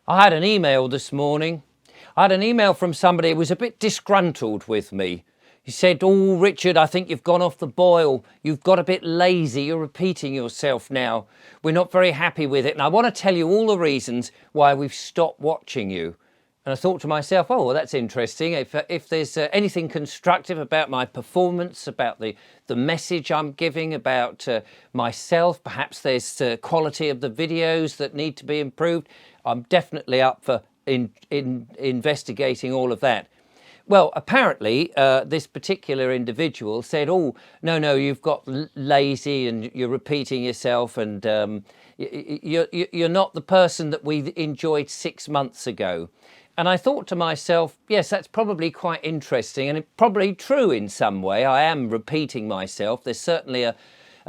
I had an email this morning. I had an email from somebody who was a bit disgruntled with me. He said, "Oh, Richard, I think you've gone off the boil. You've got a bit lazy. You're repeating yourself now. We're not very happy with it. And I want to tell you all the reasons why we've stopped watching you." And I thought to myself, oh, well, that's interesting. If there's anything constructive about my performance, about the message I'm giving, about myself, perhaps there's quality of the videos that need to be improved, I'm definitely up for investigating all of that. Well, apparently, this particular individual said, "Oh, no, you've got lazy and you're repeating yourself, and you're not the person that we enjoyed 6 months ago." And I thought to myself, yes, that's probably quite interesting, and it's probably true in some way. I am repeating myself. There's certainly a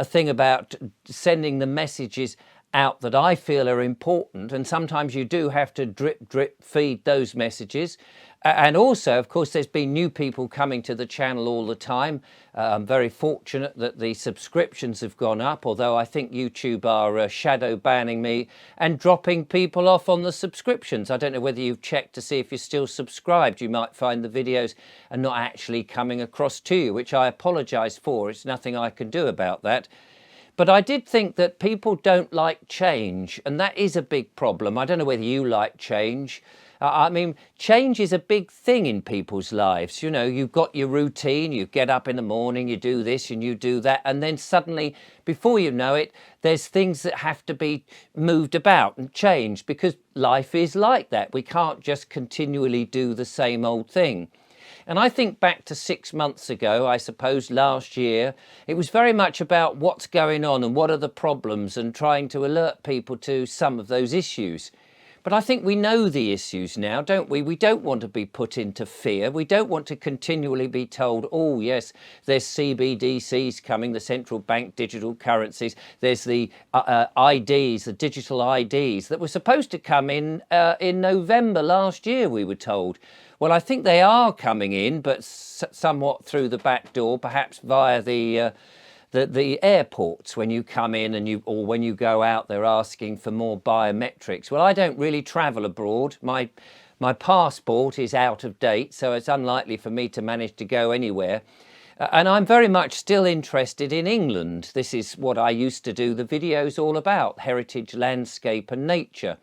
thing about sending the messages out that I feel are important, and sometimes you do have to drip feed those messages. And also, of course, there's been new people coming to the channel all the time. I'm very fortunate that the subscriptions have gone up, although I think YouTube are shadow banning me and dropping people off on the subscriptions. I don't know whether you've checked to see if you're still subscribed. You might find the videos are not actually coming across to you, which I apologise for. It's nothing I can do about that. But I did think that people don't like change, and that is a big problem. I don't know whether you like change. I mean, change is a big thing in people's lives. You know, you've got your routine, you get up in the morning, you do this and you do that, and then suddenly, before you know it, there's things that have to be moved about and changed, because life is like that. We can't just continually do the same old thing. And I think back to 6 months ago, I suppose last year, it was very much about what's going on and what are the problems, and trying to alert people to some of those issues. But I think we know the issues now, don't we? We don't want to be put into fear. We don't want to continually be told, oh, yes, there's CBDCs coming, the central bank digital currencies. There's the IDs, the digital IDs that were supposed to come in November last year, we were told. Well, I think they are coming in, but somewhat through the back door, perhaps via the airports. When you come in or when you go out, they're asking for more biometrics. Well, I don't really travel abroad. My passport is out of date, so it's unlikely for me to manage to go anywhere. And I'm very much still interested in England. This is what I used to do the videos all about: heritage, landscape and nature.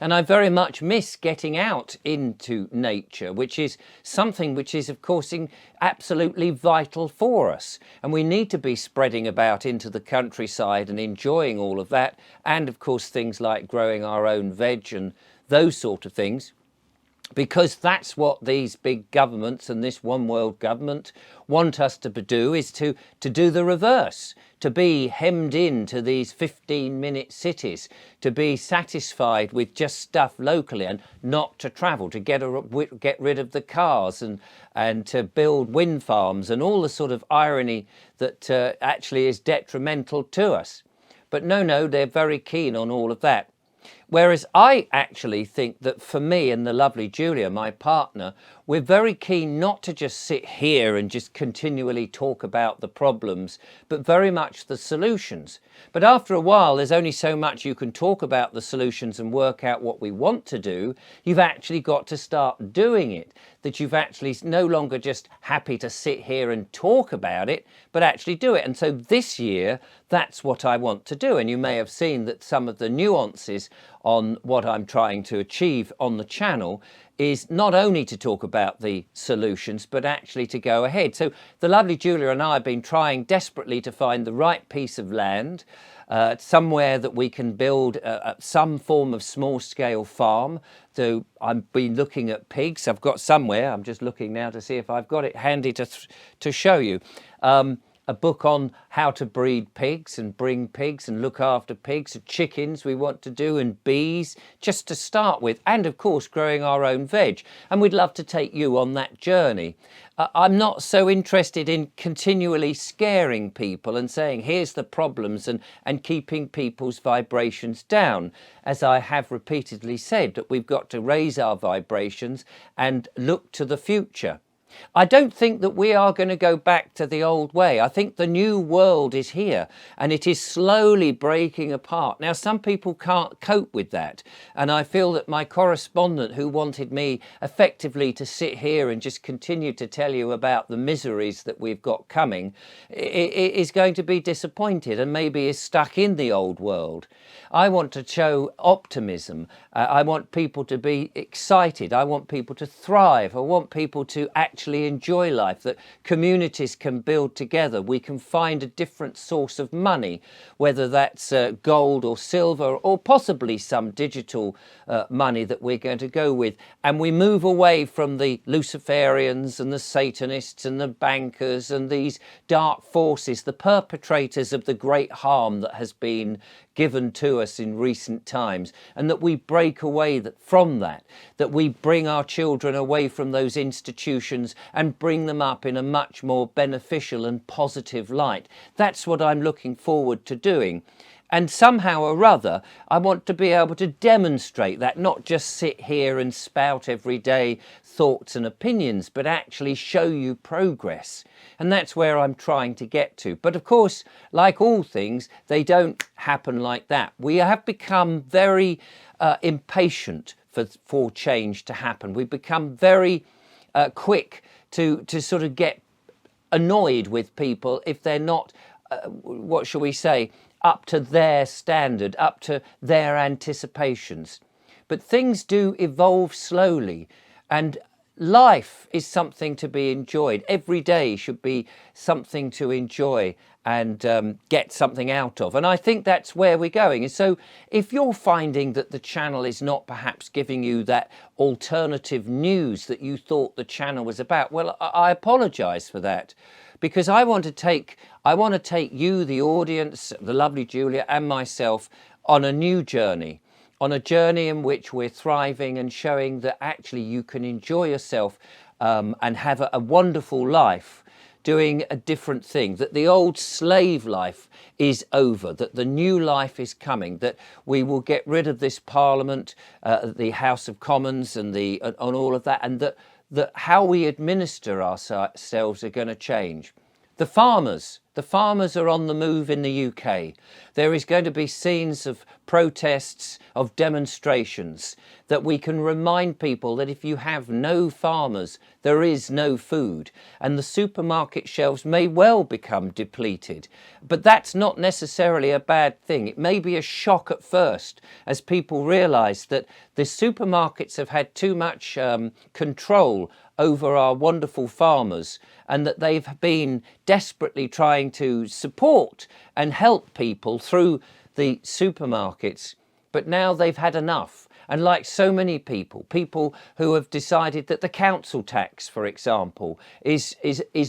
And I very much miss getting out into nature, which is something which is, of course, absolutely vital for us. And we need to be spreading about into the countryside and enjoying all of that. And, of course, things like growing our own veg and those sort of things. Because that's what these big governments and this one world government want us to do, is to do the reverse, to be hemmed into these 15-minute cities, to be satisfied with just stuff locally and not to travel, to get rid of the cars and to build wind farms and all the sort of irony that actually is detrimental to us. But no, they're very keen on all of that. Whereas I actually think that for me and the lovely Julia, my partner, we're very keen not to just sit here and just continually talk about the problems, but very much the solutions. But after a while, there's only so much you can talk about the solutions and work out what we want to do. You've actually got to start doing it, that you've actually no longer just happy to sit here and talk about it, but actually do it. And so this year, that's what I want to do. And you may have seen that some of the nuances on what I'm trying to achieve on the channel is not only to talk about the solutions, but actually to go ahead. So the lovely Julia and I have been trying desperately to find the right piece of land, somewhere that we can build some form of small-scale farm. So I've been looking at pigs. I've got somewhere, I'm just looking now to see if I've got it handy to show you. A book on how to breed pigs and bring pigs and look after pigs, and chickens we want to do, and bees, just to start with, and of course growing our own veg. And we'd love to take you on that journey. I'm not so interested in continually scaring people and saying here's the problems and keeping people's vibrations down. As I have repeatedly said, that we've got to raise our vibrations and look to the future. I don't think that we are going to go back to the old way. I think the new world is here and it is slowly breaking apart. Now, some people can't cope with that. And I feel that my correspondent, who wanted me effectively to sit here and just continue to tell you about the miseries that we've got coming, is going to be disappointed and maybe is stuck in the old world. I want to show optimism. I want people to be excited. I want people to thrive. I want people to actually enjoy life, that communities can build together. We can find a different source of money, whether that's gold or silver or possibly some digital money that we're going to go with. And we move away from the Luciferians and the Satanists and the bankers and these dark forces, the perpetrators of the great harm that has been given to us in recent times, and that we break away from that, that we bring our children away from those institutions and bring them up in a much more beneficial and positive light. That's what I'm looking forward to doing. And somehow or other, I want to be able to demonstrate that, not just sit here and spout every day thoughts and opinions, but actually show you progress. And that's where I'm trying to get to. But of course, like all things, they don't happen like that. We have become very impatient for change to happen. We've become very quick to sort of get annoyed with people if they're not, what shall we say, up to their standard, up to their anticipations. But things do evolve slowly, and life is something to be enjoyed. Every day should be something to enjoy and get something out of. And I think that's where we're going. And so if you're finding that the channel is not perhaps giving you that alternative news that you thought the channel was about, well, I apologize for that. Because I want to take you, the audience, the lovely Julia and myself, on a new journey, on a journey in which we're thriving and showing that actually you can enjoy yourself and have a wonderful life doing a different thing, that the old slave life is over, that the new life is coming, that we will get rid of this Parliament, the House of Commons and all of that, and that how we administer ourselves are going to change. The farmers are on the move in the UK. There is going to be scenes of protests, of demonstrations, that we can remind people that if you have no farmers, there is no food. And the supermarket shelves may well become depleted. But that's not necessarily a bad thing. It may be a shock at first as people realise that the supermarkets have had too much control over our wonderful farmers, and that they've been desperately trying to support and help people through the supermarkets, but now they've had enough. And like so many people who have decided that the council tax, for example, is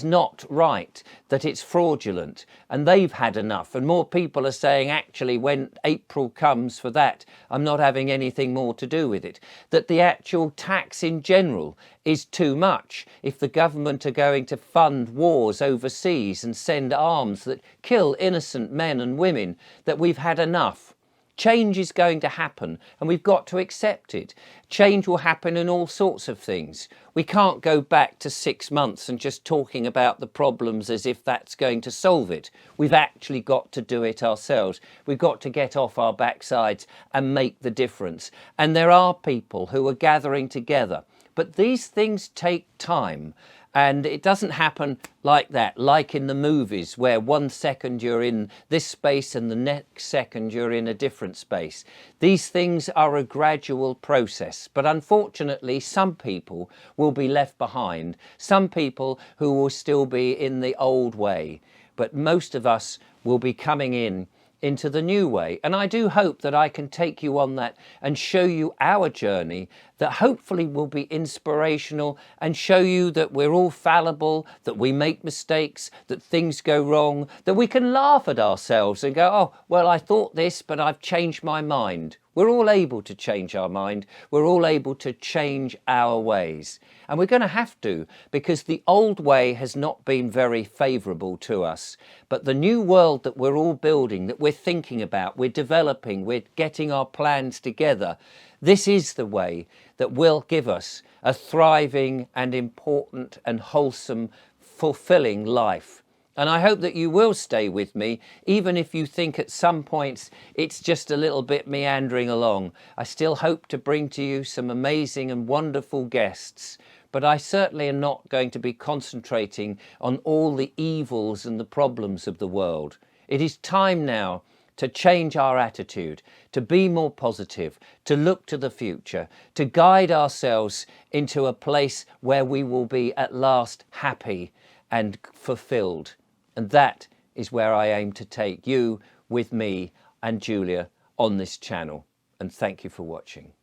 not right, that it's fraudulent, and they've had enough. And more people are saying, actually, when April comes for that, I'm not having anything more to do with it. That the actual tax in general is too much. If the government are going to fund wars overseas and send arms that kill innocent men and women, that we've had enough. Change is going to happen and we've got to accept it. Change will happen in all sorts of things. We can't go back to 6 months and just talking about the problems as if that's going to solve it. We've actually got to do it ourselves. We've got to get off our backsides and make the difference. And there are people who are gathering together. But these things take time. And it doesn't happen like that, like in the movies, where 1 second you're in this space and the next second you're in a different space. These things are a gradual process, but unfortunately some people will be left behind, some people who will still be in the old way, but most of us will be coming into the new way. And I do hope that I can take you on that and show you our journey that hopefully will be inspirational and show you that we're all fallible, that we make mistakes, that things go wrong, that we can laugh at ourselves and go, oh, well, I thought this, but I've changed my mind. We're all able to change our mind. We're all able to change our ways. And we're going to have to, because the old way has not been very favourable to us. But the new world that we're all building, that we're thinking about, we're developing, we're getting our plans together, This is the way that will give us a thriving and important and wholesome, fulfilling life. And I hope that you will stay with me, even if you think at some points it's just a little bit meandering along. I still hope to bring to you some amazing and wonderful guests, but I certainly am not going to be concentrating on all the evils and the problems of the world. It is time now to change our attitude, to be more positive, to look to the future, to guide ourselves into a place where we will be at last happy and fulfilled. And that is where I aim to take you with me and Julia on this channel. And thank you for watching.